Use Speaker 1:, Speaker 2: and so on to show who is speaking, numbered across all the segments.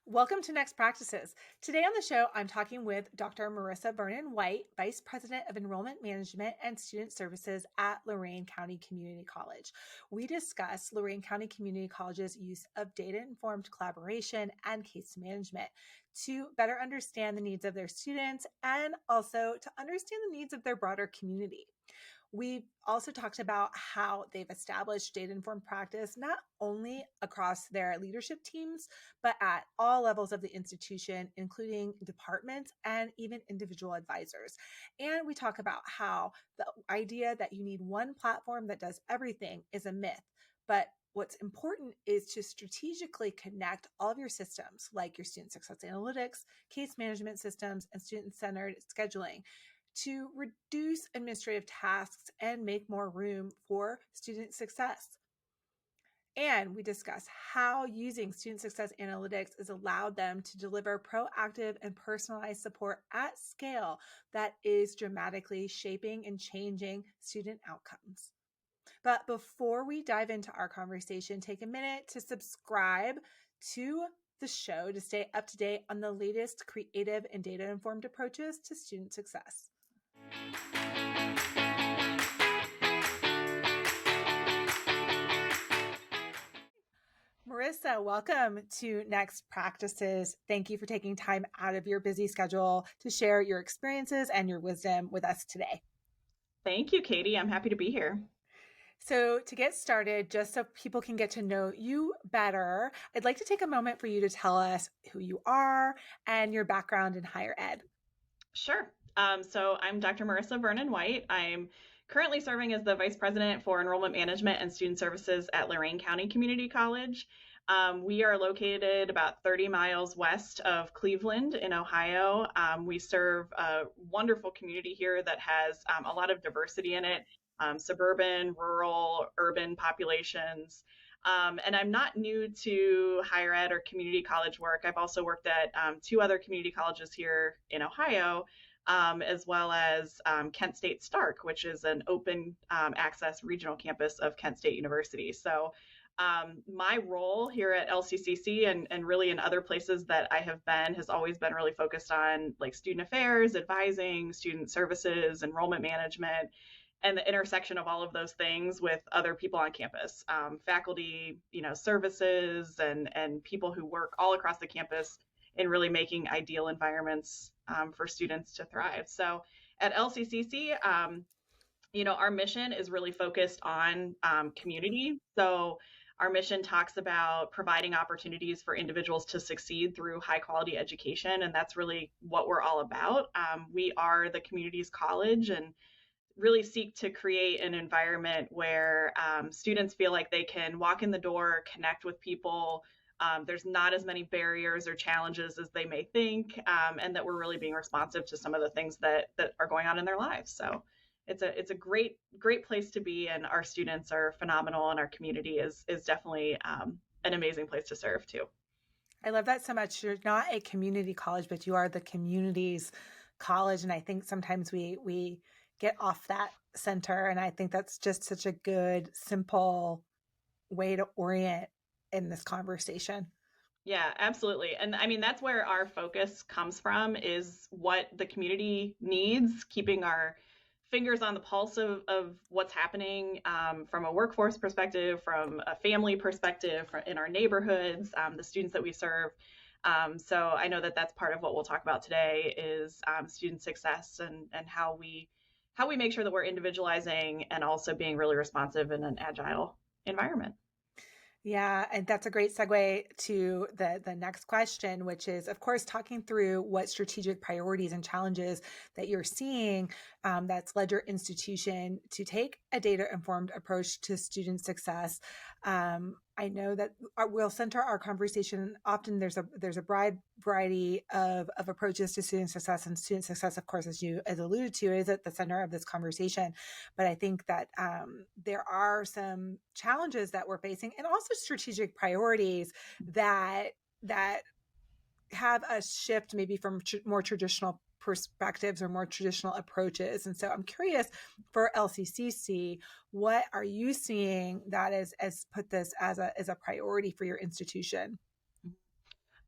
Speaker 1: Welcome to Next Practices. Today on the show, I'm talking with Dr. Marisa Vernon White, Vice President of Enrollment Management and Student Services at Lorain County Community College. We discuss Lorain County Community College's use of data-informed collaboration and case management to better understand the needs of their students and also to understand the needs of their broader community. We've also talked about how they've established data-informed practice, not only across their leadership teams, but at all levels of the institution, including departments and even individual advisors. And we talk about how the idea that you need one platform that does everything is a myth, but what's important is to strategically connect all of your systems, like your student success analytics, case management systems, and student-centered scheduling, to reduce administrative tasks and make more room for student success. And we discuss how using student success analytics has allowed them to deliver proactive and personalized support at scale that is dramatically shaping and changing student outcomes. But before we dive into our conversation, take a minute to subscribe to the show to stay up to date on the latest creative and data-informed approaches to student success. Marisa, welcome to Next Practices. Thank you for taking time out of your busy schedule to share your experiences and your wisdom with us today.
Speaker 2: Thank you, Katie. I'm happy to be here.
Speaker 1: So to get started, just so people can get to know you better, I'd like to take a moment for you to tell us who you are and your background in higher ed.
Speaker 2: Sure. So I'm Dr. Marisa Vernon White. I'm currently serving as the Vice President for Enrollment Management and Student Services at Lorain County Community College. We are located about 30 miles west of Cleveland in Ohio. We serve a wonderful community here that has a lot of diversity in it, suburban, rural, urban populations. And I'm not new to higher ed or community college work. I've also worked at two other community colleges here in Ohio, as well as Kent State Stark, which is an open access regional campus of Kent State University. So my role here at LCCC and really in other places that I have been has always been really focused on like student affairs, advising, student services, enrollment management, and the intersection of all of those things with other people on campus, faculty, services, and people who work all across the campus in really making ideal environments for students to thrive. So at LCCC, our mission is really focused on community. So our mission talks about providing opportunities for individuals to succeed through high quality education, and that's really what we're all about. We are the community's college and really seek to create an environment where students feel like they can walk in the door, connect with people. There's not as many barriers or challenges as they may think, and that we're really being responsive to some of the things that are going on in their lives. So it's a great place to be, and our students are phenomenal, and our community is definitely an amazing place to serve too.
Speaker 1: I love that so much. You're not a community college, but you are the community's college. And I think sometimes we get off that center. And I think that's just such a good, simple way to orient in this conversation.
Speaker 2: Yeah, absolutely. And I mean, that's where our focus comes from, is what the community needs, keeping our fingers on the pulse of what's happening from a workforce perspective, from a family perspective, in our neighborhoods, the students that we serve. So I know that that's part of what we'll talk about today is student success and how we make sure that we're individualizing and also being really responsive in an agile environment.
Speaker 1: Yeah, and that's a great segue to the next question, which is, of course, talking through what strategic priorities and challenges that you're seeing that's led your institution to take a data-informed approach to student success. I know that we'll center our conversation. Often there's a broad variety of approaches to student success, and student success, of course, as alluded to, is at the center of this conversation. But I think that there are some challenges that we're facing, and also strategic priorities that have a shift maybe from more traditional perspectives or more traditional approaches. And so I'm curious, for LCCC, what are you seeing that has put this as a priority for your institution?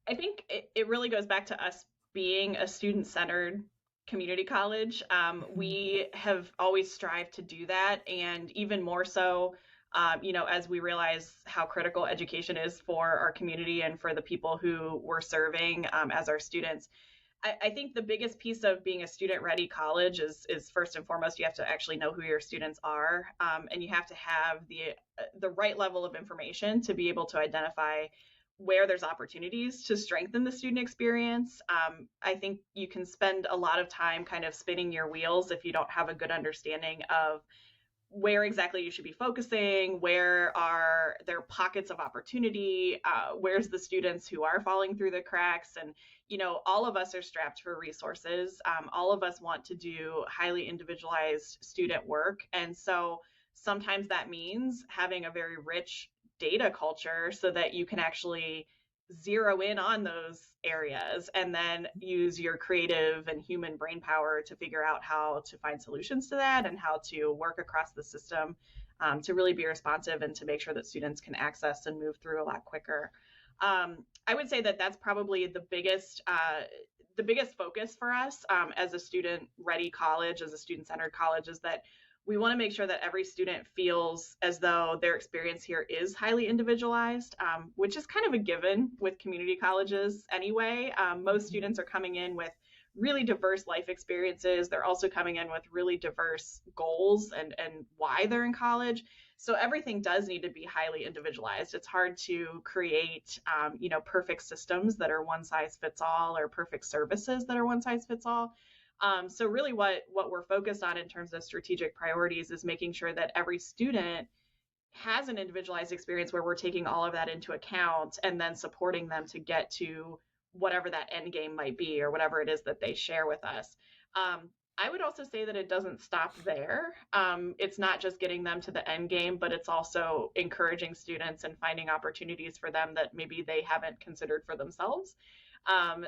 Speaker 2: I think it really goes back to us being a student-centered community college.
Speaker 1: Mhm.
Speaker 2: We have always strived to do that, and even more so, as we realize how critical education is for our community and for the people who we're serving as our students. I think the biggest piece of being a student-ready college is first and foremost, you have to actually know who your students are, and you have to have the right level of information to be able to identify where there's opportunities to strengthen the student experience. I think you can spend a lot of time kind of spinning your wheels if you don't have a good understanding of where exactly you should be focusing, where are there pockets of opportunity, where's the students who are falling through the cracks. And all of us are strapped for resources. All of us want to do highly individualized student work, and so sometimes that means having a very rich data culture so that you can actually zero in on those areas and then use your creative and human brain power to figure out how to find solutions to that and how to work across the system, to really be responsive and to make sure that students can access and move through a lot quicker. I would say that that's probably the biggest focus for us as a student ready college, as a student centered college, is that we want to make sure that every student feels as though their experience here is highly individualized, which is kind of a given with community colleges anyway. Most students are coming in with really diverse life experiences. They're also coming in with really diverse goals and why they're in college. So everything does need to be highly individualized. It's hard to create, perfect systems that are one size fits all, or perfect services that are one size fits all. So really what we're focused on in terms of strategic priorities is making sure that every student has an individualized experience where we're taking all of that into account and then supporting them to get to whatever that end game might be or whatever it is that they share with us. I would also say that it doesn't stop there. It's not just getting them to the end game, but it's also encouraging students and finding opportunities for them that maybe they haven't considered for themselves.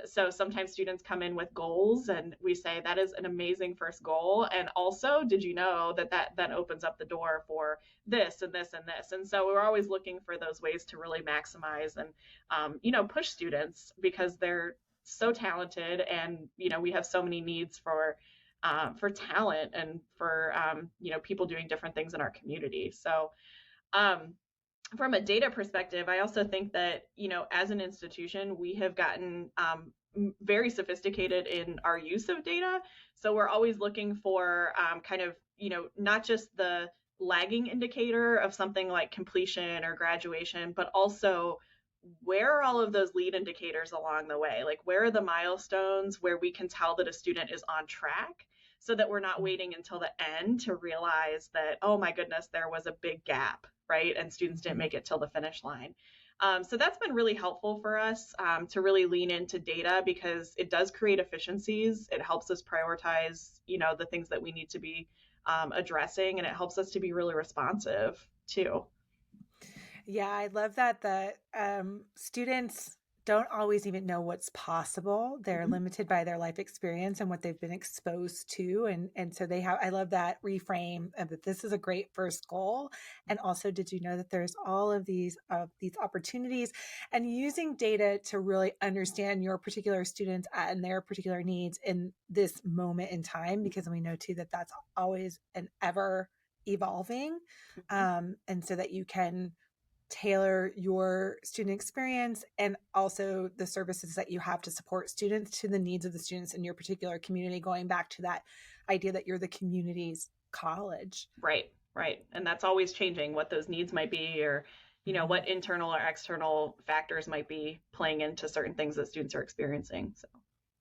Speaker 2: So sometimes students come in with goals and we say that is an amazing first goal. And also, did you know that then opens up the door for this and this and this? And so we're always looking for those ways to really maximize and, push students because they're so talented, and, we have so many needs for talent and for, people doing different things in our community. So, um, from a data perspective, I also think that, as an institution, we have gotten very sophisticated in our use of data. So we're always looking for kind of, not just the lagging indicator of something like completion or graduation, but also where are all of those lead indicators along the way? Like, where are the milestones where we can tell that a student is on track so that we're not waiting until the end to realize that, oh my goodness, there was a big gap, right? And students didn't make it till the finish line. So that's been really helpful for us to really lean into data because it does create efficiencies. It helps us prioritize, the things that we need to be addressing, and it helps us to be really responsive too.
Speaker 1: Yeah, I love that the students don't always even know what's possible. They're
Speaker 2: Mhm.
Speaker 1: limited by their life experience and what they've been exposed to, and so they have. I love that reframe of that. This is a great first goal, and also, did you know that there's all of these opportunities, and using data to really understand your particular students and their particular needs in this moment in time, because we know too that that's always an ever evolving,
Speaker 2: Mhm.
Speaker 1: and so that you can tailor your student experience and also the services that you have to support students to the needs of the students in your particular community, going back to that idea that you're the community's college.
Speaker 2: Right, right. And that's always changing what those needs might be, or,
Speaker 1: Mhm.
Speaker 2: what internal or external factors might be playing into certain things that students are experiencing. So,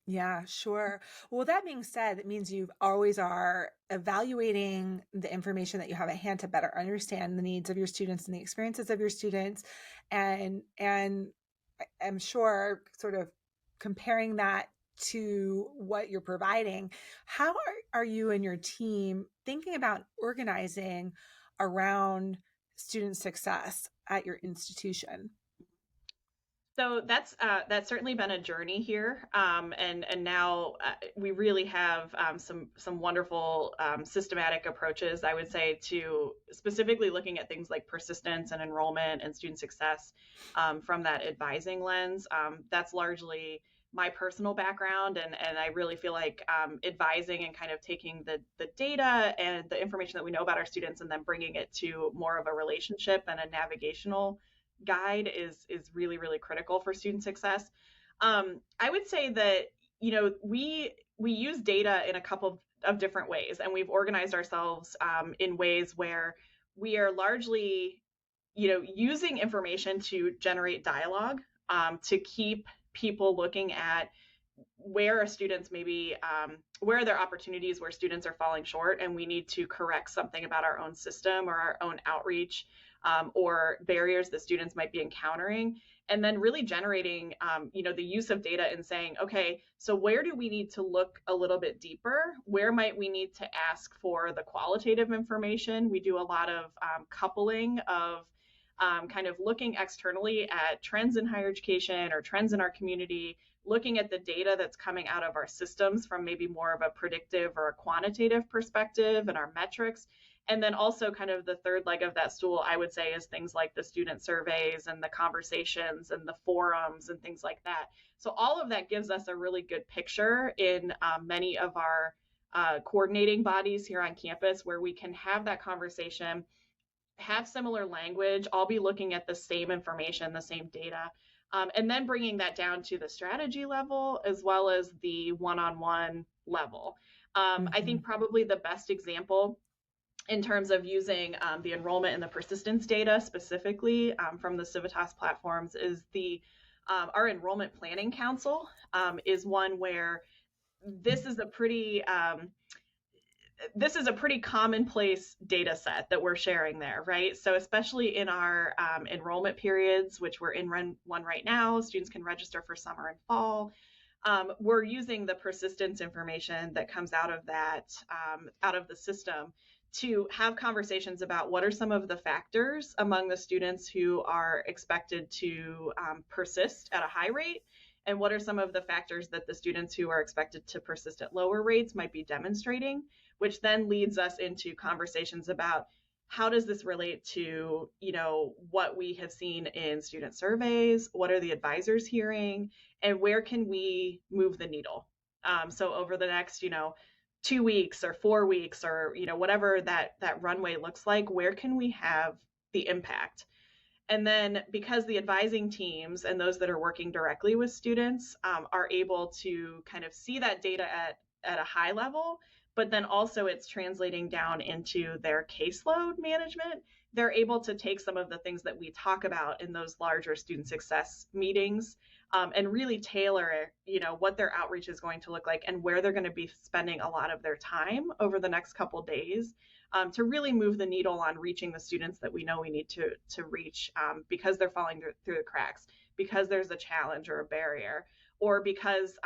Speaker 1: Yeah, sure. Well, that being said, it means you always are evaluating the information that you have at hand to better understand the needs of your students and the experiences of your students. And I'm sure sort of comparing that to what you're providing. How are you and your team thinking about organizing around student success at your institution?
Speaker 2: So that's certainly been a journey here, and now we really have some wonderful systematic approaches, I would say, to specifically looking at things like persistence and enrollment and student success from that advising lens. That's largely my personal background, and I really feel like advising and kind of taking the data and the information that we know about our students and then bringing it to more of a relationship and a navigational guide is really, really critical for student success. I would say that, we use data in a couple of different ways, and we've organized ourselves in ways where we are largely, using information to generate dialogue, to keep people looking at where are students maybe where are there opportunities where students are falling short and we need to correct something about our own system or our own outreach, or barriers that students might be encountering, and then really generating the use of data and saying, okay, so where do we need to look a little bit deeper? Where might we need to ask for the qualitative information? We do a lot of coupling of kind of looking externally at trends in higher education or trends in our community, looking at the data that's coming out of our systems from maybe more of a predictive or a quantitative perspective and our metrics. And then also kind of the third leg of that stool, I would say, is things like the student surveys and the conversations and the forums and things like that. So all of that gives us a really good picture in many of our coordinating bodies here on campus where we can have that conversation, have similar language, all be looking at the same information, the same data, and then bringing that down to the strategy level as well as the one-on-one level. I think probably the best example in terms of using the enrollment and the persistence data specifically from the Civitas platforms is our Enrollment Planning Council is one where this is a pretty commonplace data set that we're sharing there, right? So especially in our enrollment periods, which we're in one right now, students can register for summer and fall. We're using the persistence information that comes out of that, out of the system, to have conversations about what are some of the factors among the students who are expected to persist at a high rate, and what are some of the factors that the students who are expected to persist at lower rates might be demonstrating, which then leads us into conversations about how does this relate to, what we have seen in student surveys, what are the advisors hearing, and where can we move the needle? So over the next, 2 weeks or 4 weeks or, whatever that runway looks like, where can we have the impact? And then because the advising teams and those that are working directly with students are able to kind of see that data at a high level, but then also it's translating down into their caseload management, they're able to take some of the things that we talk about in those larger student success meetings and really tailor, what their outreach is going to look like and where they're going to be spending a lot of their time over the next couple days to really move the needle on reaching the students that we know we need to reach because they're falling through the cracks, because there's a challenge or a barrier, or because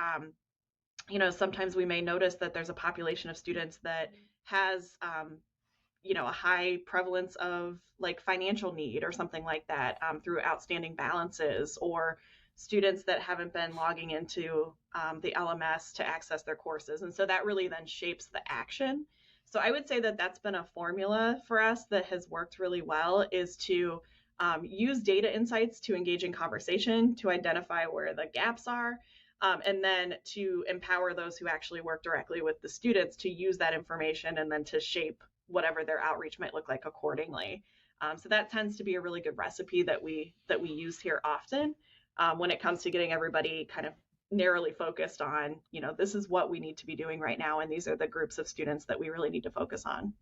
Speaker 2: sometimes we may notice that there's a population of students that has a high prevalence of like financial need or something like that through outstanding balances, or students that haven't been logging into the LMS to access their courses. And so that really then shapes the action. So I would say that that's been a formula for us that has worked really well, is to use data insights to engage in conversation, to identify where the gaps are, and then to empower those who actually work directly with the students to use that information and then to shape whatever their outreach might look like accordingly. So that tends to be a really good recipe that we use here often when it comes to getting everybody kind of narrowly focused on, this is what we need to be doing right now, and these are the groups of students that we really need to focus on.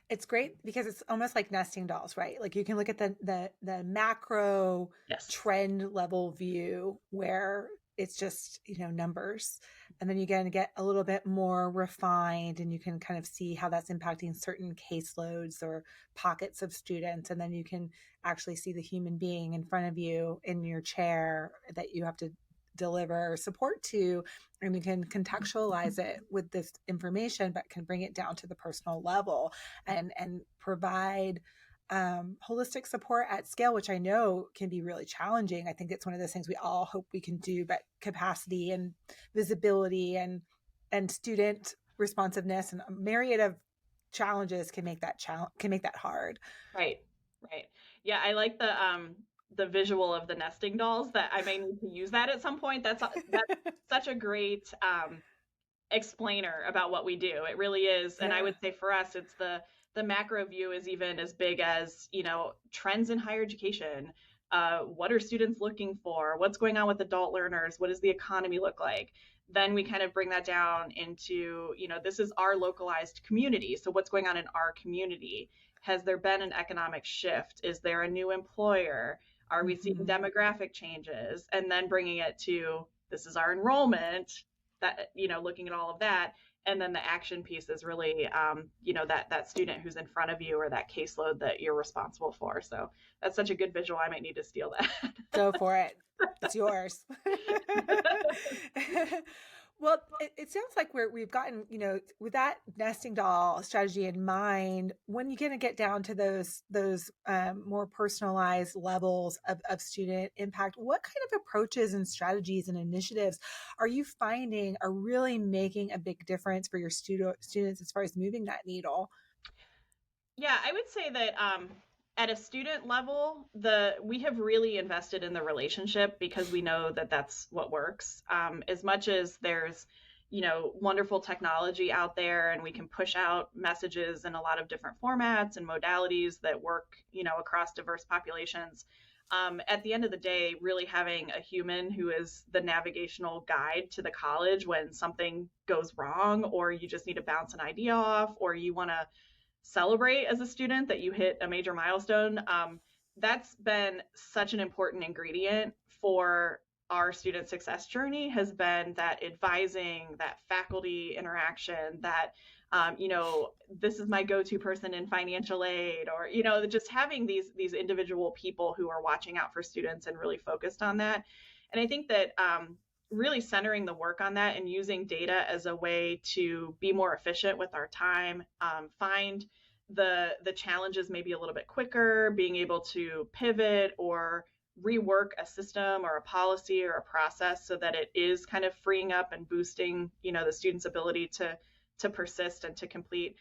Speaker 1: It's great because it's almost like nesting dolls, right? Like you can look at the macro trend level view where it's just, numbers. And then you're going to get a little bit more refined and you can kind of see how that's impacting certain caseloads or pockets of students. And then you can actually see the human being in front of you in your chair that you have to deliver support to, and you can contextualize it with this information, but can bring it down to the personal level and provide holistic support at scale, which I know can be really challenging. I think it's one of those things we all hope we can do, but capacity and visibility and student responsiveness and a myriad of challenges can make that hard.
Speaker 2: Right. Yeah, I like the visual of the nesting dolls. That I may need to use that at some point. That's such a great explainer about what we do. It really is. And I would say for us, it's the macro view is even as big as, trends in higher education. What are students looking for? What's going on with adult learners? What does the economy look like? Then we kind of bring that down into, this is our localized community. So what's going on in our community? Has there been an economic shift? Is there a new employer? Are we seeing demographic changes? And then bringing it to, this is our enrollment, that, looking at all of that. And then the action piece is really, that student who's in front of you or that caseload that you're responsible for. So that's such a good visual. I might need to steal that.
Speaker 1: Go for it. It's yours. Well, it sounds like we've gotten, with that nesting doll strategy in mind, when you're going to get down to those more personalized levels of student impact, what kind of approaches and strategies and initiatives are you finding are really making a big difference for your students as far as moving that needle?
Speaker 2: Yeah, I would say that at a student level, we have really invested in the relationship because we know that that's what works. As much as there's, wonderful technology out there and we can push out messages in a lot of different formats and modalities that work, across diverse populations. At the end of the day, really having a human who is the navigational guide to the college when something goes wrong, or you just need to bounce an idea off, or you want to celebrate as a student that you hit a major milestone. That's been such an important ingredient for our student success journey, has been that advising, that faculty interaction, that, this is my go-to person in financial aid, or, just having these individual people who are watching out for students and really focused on that. And I think that really centering the work on that and using data as a way to be more efficient with our time, find the challenges maybe a little bit quicker, being able to pivot or rework a system or a policy or a process so that it is kind of freeing up and boosting, the student's ability to persist and to complete.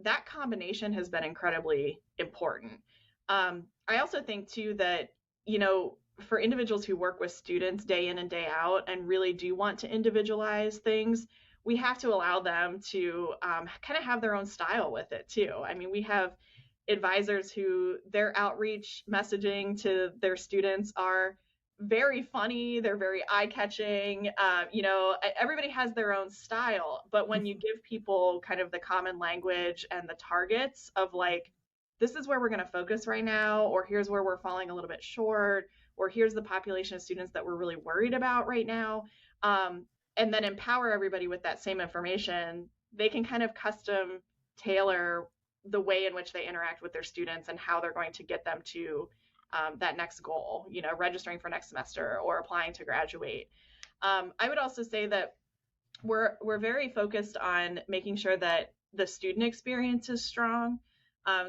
Speaker 2: That combination has been incredibly important. I also think too that, for individuals who work with students day in and day out and really do want to individualize things, we have to allow them to kind of have their own style with it too. I mean, we have advisors who their outreach messaging to their students are very funny. They're very eye-catching. Everybody has their own style, but when you give people kind of the common language and the targets of like, this is where we're going to focus right now, or here's where we're falling a little bit short, or here's the population of students that we're really worried about right now, and then empower everybody with that same information, they can kind of custom tailor the way in which they interact with their students and how they're going to get them to that next goal, registering for next semester or applying to graduate. I would also say that we're very focused on making sure that the student experience is strong,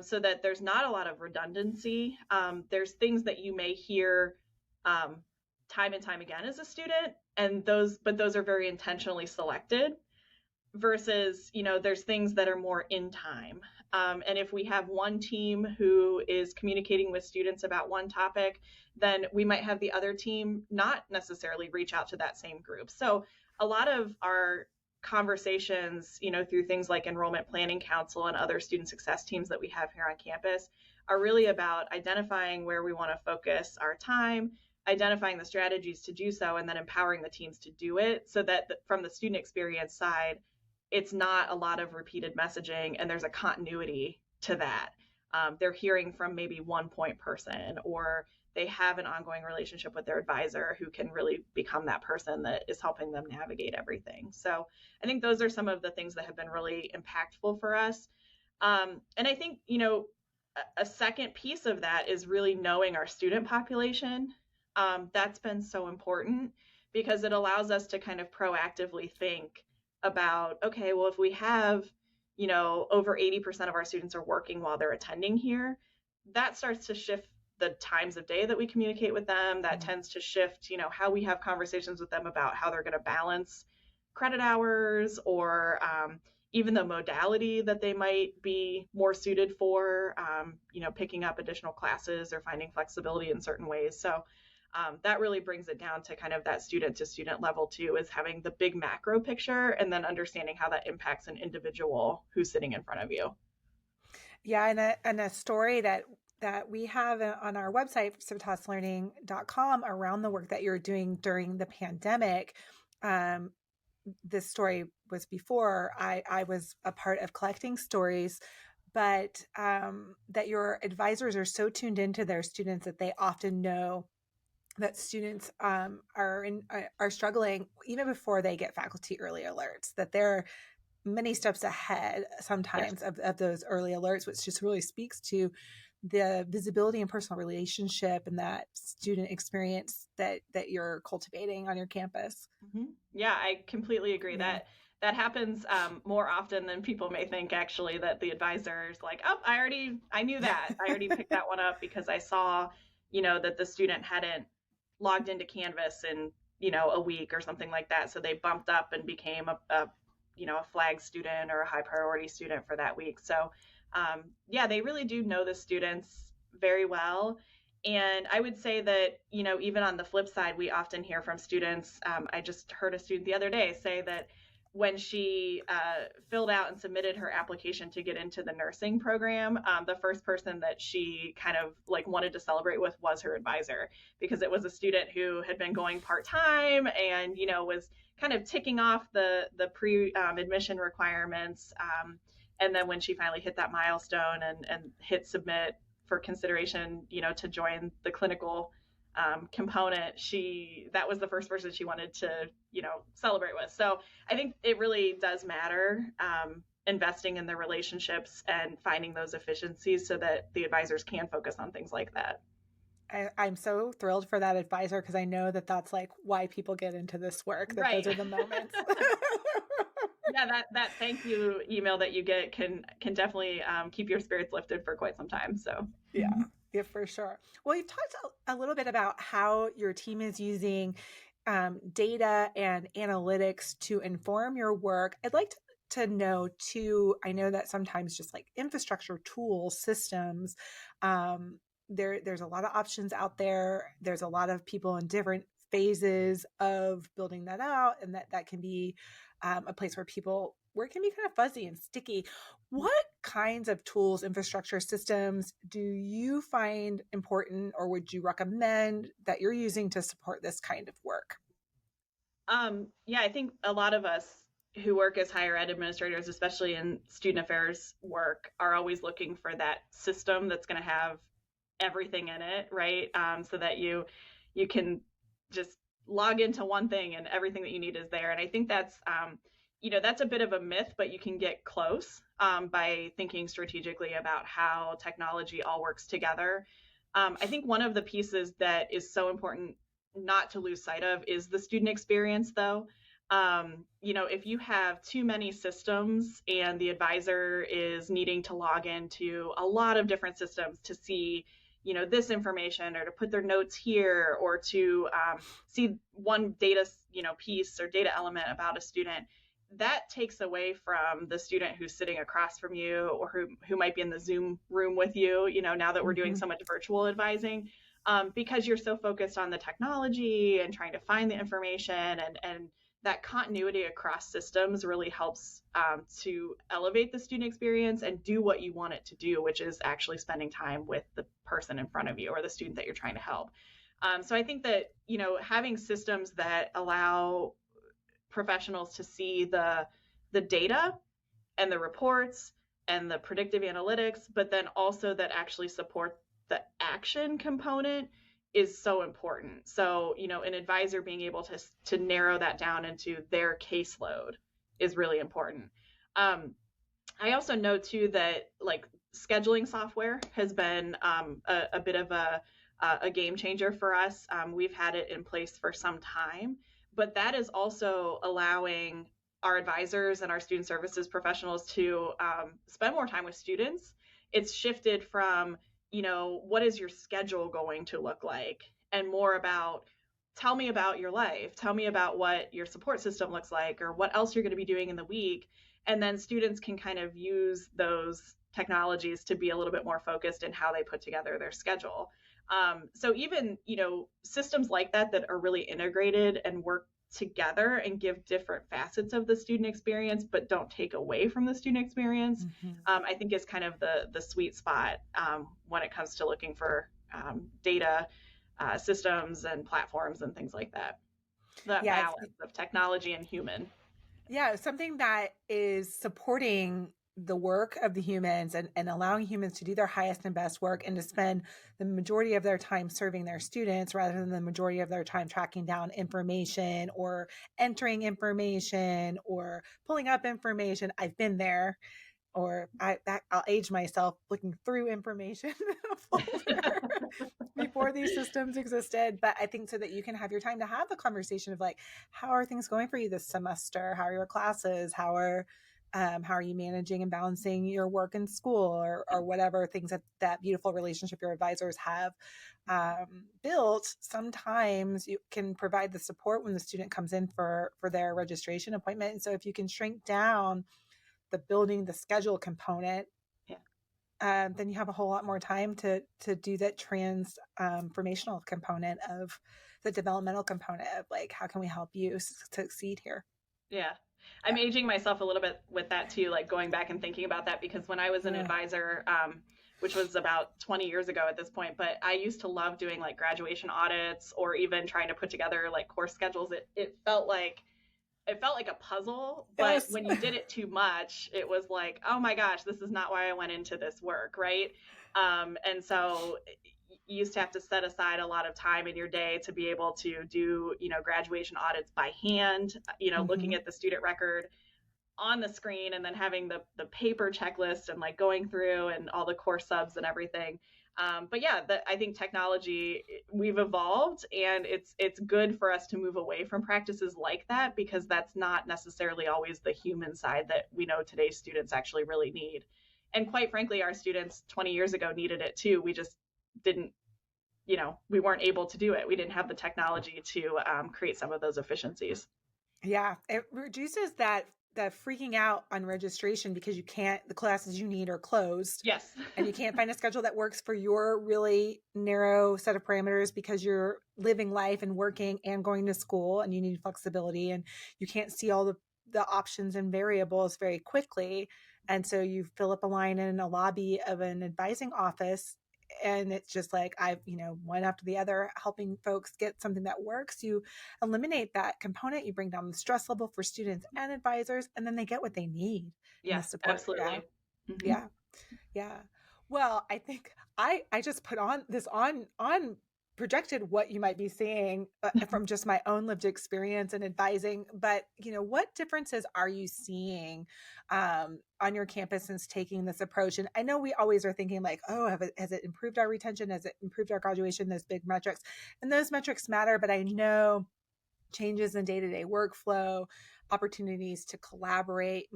Speaker 2: so that there's not a lot of redundancy. There's things that you may hear time and time again as a student, and those are very intentionally selected, versus, there's things that are more in time. And if we have one team who is communicating with students about one topic, then we might have the other team not necessarily reach out to that same group. So a lot of our conversations, through things like Enrollment Planning Council and other student success teams that we have here on campus, are really about identifying where we want to focus our time, identifying the strategies to do so, and then empowering the teams to do it, so that from the student experience side, it's not a lot of repeated messaging and there's a continuity to that. They're hearing from maybe one point person, or they have an ongoing relationship with their advisor who can really become that person that is helping them navigate everything. So I think those are some of the things that have been really impactful for us. And I think, a second piece of that is really knowing our student population. That's been so important because it allows us to kind of proactively think about, okay, well, if we have, over 80% of our students are working while they're attending here, that starts to shift the times of day that we communicate with them. That tends to shift, how we have conversations with them about how they're going to balance credit hours, or even the modality that they might be more suited for, picking up additional classes or finding flexibility in certain ways. So that really brings it down to kind of that student to student level too, is having the big macro picture and then understanding how that impacts an individual who's sitting in front of you.
Speaker 1: Yeah, and a story that we have on our website, civitaslearning.com, around the work that you're doing during the pandemic. This story was before I was a part of collecting stories, but that your advisors are so tuned into their students that they often know that students are struggling even before they get faculty early alerts, that they're many steps ahead sometimes of those early alerts, which just really speaks to the visibility and personal relationship and that student experience that you're cultivating on your campus.
Speaker 2: Mm-hmm. Yeah, I completely agree.
Speaker 1: Yeah.
Speaker 2: That happens more often than people may think, actually, that the advisor's like, oh, I knew that. I already picked that one up because I saw, that the student hadn't logged into Canvas in, a week or something like that. So they bumped up and became a flag student or a high priority student for that week. So they really do know the students very well. And I would say that, even on the flip side, we often hear from students. I just heard a student the other day say that when she filled out and submitted her application to get into the nursing program, the first person that she kind of wanted to celebrate with was her advisor, because it was a student who had been going part-time and, was kind of ticking off the pre-admission requirements. And then when she finally hit that milestone and hit submit for consideration, to join the clinical component, that was the first person she wanted to, celebrate with. So I think it really does matter, investing in the relationships and finding those efficiencies so that the advisors can focus on things like that.
Speaker 1: I'm so thrilled for that advisor, because I know that that's why people get into this work, that
Speaker 2: right.
Speaker 1: Those are the moments.
Speaker 2: Yeah, that thank you email that you get can definitely keep your spirits lifted for quite some time. So
Speaker 1: yeah, for sure. Well, you've talked a little bit about how your team is using data and analytics to inform your work. I'd like to know too, I know that sometimes just infrastructure tools, systems, there's a lot of options out there. There's a lot of people in different phases of building that out, and that can be a place where it can be kind of fuzzy and sticky. What kinds of tools, infrastructure, systems do you find important, or would you recommend that you're using to support this kind of work?
Speaker 2: I think a lot of us who work as higher ed administrators, especially in student affairs work, are always looking for that system that's going to have everything in it, right? So that you can just log into one thing and everything that you need is there. And I think that's that's a bit of a myth, but you can get close by thinking strategically about how technology all works together. I think one of the pieces that is so important not to lose sight of is the student experience, though. If you have too many systems and the advisor is needing to log into a lot of different systems to see this information, or to put their notes here, or to see one data piece or data element about a student, that takes away from the student who's sitting across from you, or who might be in the Zoom room with you, now that we're doing so much virtual advising, because you're so focused on the technology and trying to find the information, and that continuity across systems really helps to elevate the student experience and do what you want it to do, which is actually spending time with the person in front of you or the student that you're trying to help. So I think that, having systems that allow professionals to see the data and the reports and the predictive analytics, but then also that actually support the action component is so important. So, an advisor being able to narrow that down into their caseload is really important. I also know too that scheduling software has been a bit of a game changer for us. We've had it in place for some time, but that is also allowing our advisors and our student services professionals to spend more time with students. It's shifted from what is your schedule going to look like? And more about, tell me about your life. Tell me about what your support system looks like, or what else you're going to be doing in the week. And then students can kind of use those technologies to be a little bit more focused in how they put together their schedule. So even, systems like that are really integrated and work together and give different facets of the student experience, but don't take away from the student experience, I think is kind of the sweet spot when it comes to looking for data systems and platforms and things like that. That balance of technology and human.
Speaker 1: Yeah, something that is supporting the work of the humans and allowing humans to do their highest and best work and to spend the majority of their time serving their students rather than the majority of their time tracking down information or entering information or pulling up information. I've been there, or I'll age myself looking through information in a folder before these systems existed. But I think so that you can have your time to have the conversation of like, how are things going for you this semester? How are your classes? How are you managing and balancing your work in school or whatever things that beautiful relationship your advisors have built? Sometimes you can provide the support when the student comes in for their registration appointment. And so if you can shrink down the building the schedule component, then you have a whole lot more time to do that transformational component of the developmental component of like, how can we help you succeed here?
Speaker 2: Yeah. I'm aging myself a little bit with that too, like going back and thinking about that, because when I was an advisor, which was about 20 years ago at this point, but I used to love doing like graduation audits or even trying to put together like course schedules. It felt like a puzzle, but when you did it too much, it was like, oh my gosh, this is not why I went into this work, right? And so you used to have to set aside a lot of time in your day to be able to do, graduation audits by hand, looking at the student record on the screen and then having the paper checklist and like going through and all the course subs and everything. But yeah, I think technology, we've evolved, and it's good for us to move away from practices like that, because that's not necessarily always the human side that we know today's students actually really need. And quite frankly, our students 20 years ago needed it too. We just didn't, we weren't able to do it. We didn't have the technology to create some of those efficiencies.
Speaker 1: Yeah, it reduces that freaking out on registration because the classes you need are closed.
Speaker 2: Yes.
Speaker 1: And you can't find a schedule that works for your really narrow set of parameters because you're living life and working and going to school and you need flexibility and you can't see all the options and variables very quickly. And so you fill up a line in a lobby of an advising office, and it's just like one after the other helping folks get something that works. You eliminate that component, you bring down the stress level for students and advisors, and then they get what they need.
Speaker 2: Yeah, absolutely.
Speaker 1: Yeah. Well, I think I just put on this on projected what you might be seeing from just my own lived experience and advising. But, what differences are you seeing on your campus since taking this approach? And I know we always are thinking like, oh, has it improved our retention? Has it improved our graduation? Those big metrics. And those metrics matter. But I know changes in day-to-day workflow, opportunities to collaborate,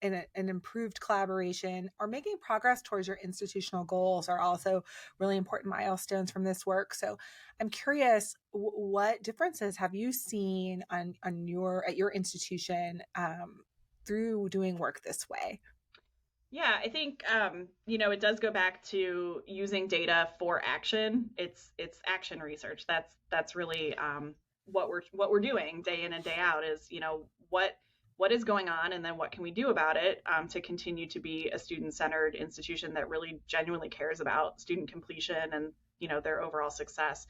Speaker 1: in an improved collaboration, or making progress towards your institutional goals are also really important milestones from this work. So I'm curious, what differences have you seen at your institution through doing work this way?
Speaker 2: Yeah, I think it does go back to using data for action. It's action research. That's really what we're doing day in and day out is what is going on, and then what can we do about it to continue to be a student-centered institution that really genuinely cares about student completion and their overall success.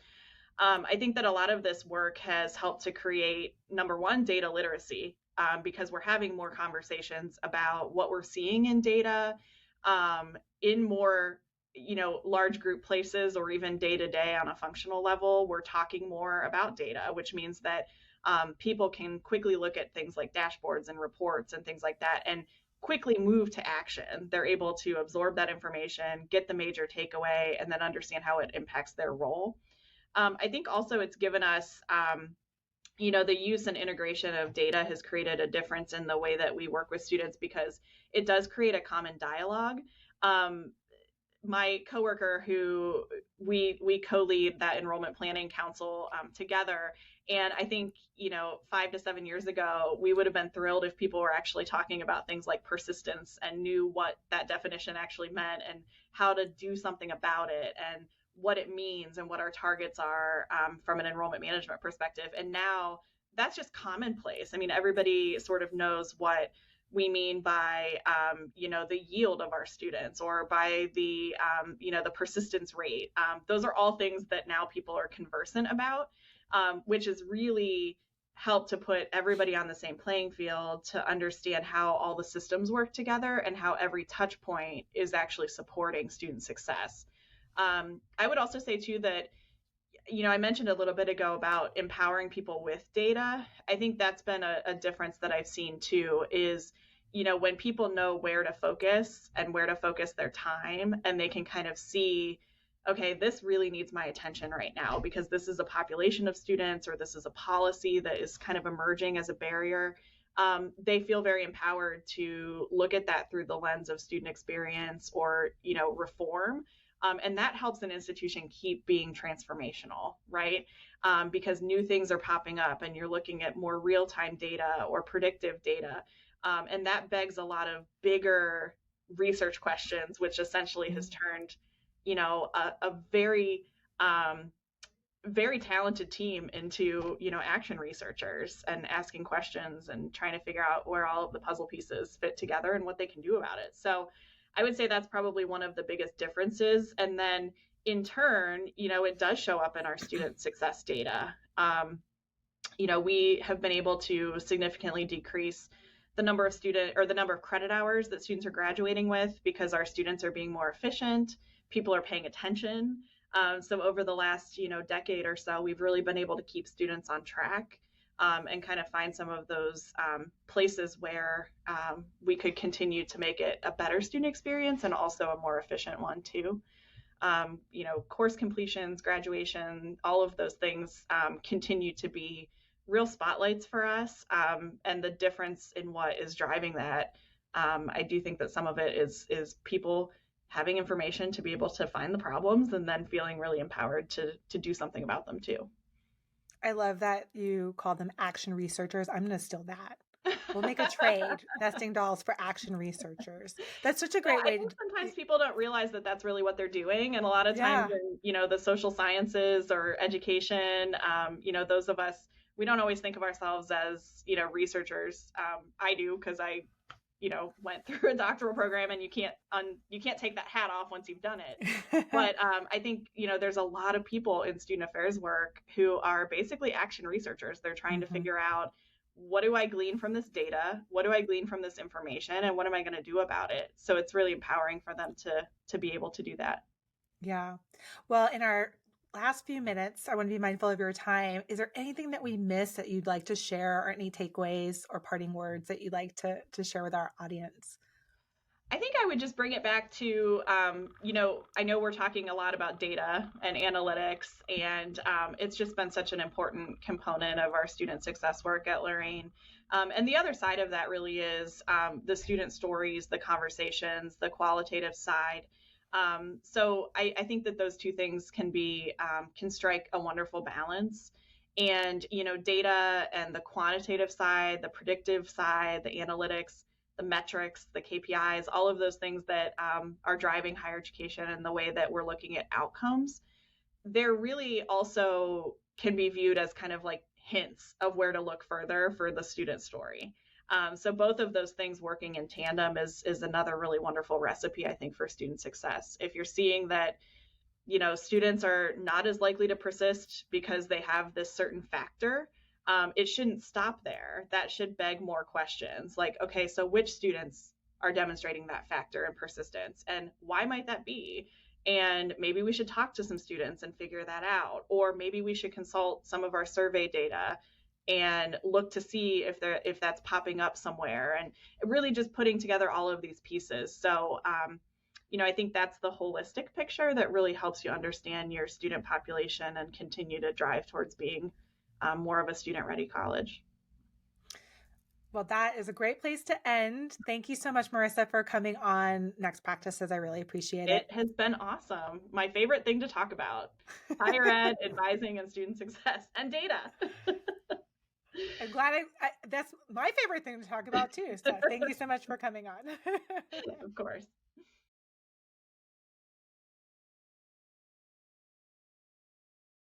Speaker 2: I think that a lot of this work has helped to create, number one, data literacy, because we're having more conversations about what we're seeing in data in more large group places, or even day to day on a functional level. We're talking more about data, which means that people can quickly look at things like dashboards and reports and things like that and quickly move to action. They're able to absorb that information, get the major takeaway, and then understand how it impacts their role. I think also it's given us, the use and integration of data has created a difference in the way that we work with students, because it does create a common dialogue. my coworker who we co-lead that Enrollment Planning Council together. And I think, 5 to 7 years ago, we would have been thrilled if people were actually talking about things like persistence and knew what that definition actually meant and how to do something about it and what it means and what our targets are from an enrollment management perspective. And now that's just commonplace. I mean, everybody sort of knows what we mean by, the yield of our students or by the, the persistence rate. Those are all things that now people are conversant about, which has really helped to put everybody on the same playing field to understand how all the systems work together and how every touch point is actually supporting student success. I would also say too that, I mentioned a little bit ago about empowering people with data. I think that's been a difference that I've seen too is, when people know where to focus and where to focus their time, and they can kind of see, okay, this really needs my attention right now because this is a population of students or this is a policy that is kind of emerging as a barrier. They feel very empowered to look at that through the lens of student experience or, reform. And that helps an institution keep being transformational, right? Because new things are popping up and you're looking at more real-time data or predictive data. And that begs a lot of bigger research questions, which essentially has turned, a very, very talented team into, action researchers and asking questions and trying to figure out where all of the puzzle pieces fit together and what they can do about it. So I would say that's probably one of the biggest differences. And then in turn, it does show up in our student success data. We have been able to significantly decrease the number of credit hours that students are graduating with because our students are being more efficient. People are paying attention. So over the last, decade or so, we've really been able to keep students on track. And kind of find some of those places where we could continue to make it a better student experience and also a more efficient one too. Course completions, graduation, all of those things continue to be real spotlights for us. And the difference in what is driving that, I do think that some of it is people having information to be able to find the problems and then feeling really empowered to do something about them too.
Speaker 1: I love that you call them action researchers. I'm going to steal that. We'll make a trade, nesting dolls for action researchers. That's such a great way to.
Speaker 2: Sometimes people don't realize that that's really what they're doing, and a lot of times, in, the social sciences or education, those of us, we don't always think of ourselves as, researchers. I do because I, went through a doctoral program, and you can't take that hat off once you've done it. But I think, there's a lot of people in student affairs work who are basically action researchers. They're trying to figure out, what do I glean from this data? What do I glean from this information? And what am I going to do about it? So it's really empowering for them to be able to do that.
Speaker 1: Yeah. Well, in our last few minutes, I want to be mindful of your time. Is there anything that we missed that you'd like to share, or any takeaways or parting words that you'd like to share with our audience?
Speaker 2: I think I would just bring it back to, I know we're talking a lot about data and analytics, and it's just been such an important component of our student success work at Lorain. And the other side of that really is the student stories, the conversations, the qualitative side. So I think that those two things can strike a wonderful balance. And, data and the quantitative side, the predictive side, the analytics, the metrics, the KPIs, all of those things that are driving higher education and the way that we're looking at outcomes, they're really also can be viewed as kind of like hints of where to look further for the student story. So both of those things working in tandem is another really wonderful recipe, I think, for student success. If you're seeing that, students are not as likely to persist because they have this certain factor, it shouldn't stop there. That should beg more questions like, okay, so which students are demonstrating that factor and persistence, and why might that be? And maybe we should talk to some students and figure that out, or maybe we should consult some of our survey data and look to see if that's popping up somewhere, and really just putting together all of these pieces. So, I think that's the holistic picture that really helps you understand your student population and continue to drive towards being more of a student-ready college.
Speaker 1: Well, that is a great place to end. Thank you so much, Marisa, for coming on Next Practices. I really appreciate it.
Speaker 2: It has been awesome. My favorite thing to talk about, higher ed, advising, and student success, and data.
Speaker 1: I'm glad that's my favorite thing to talk about too. So thank you so much for coming on.
Speaker 2: Of course.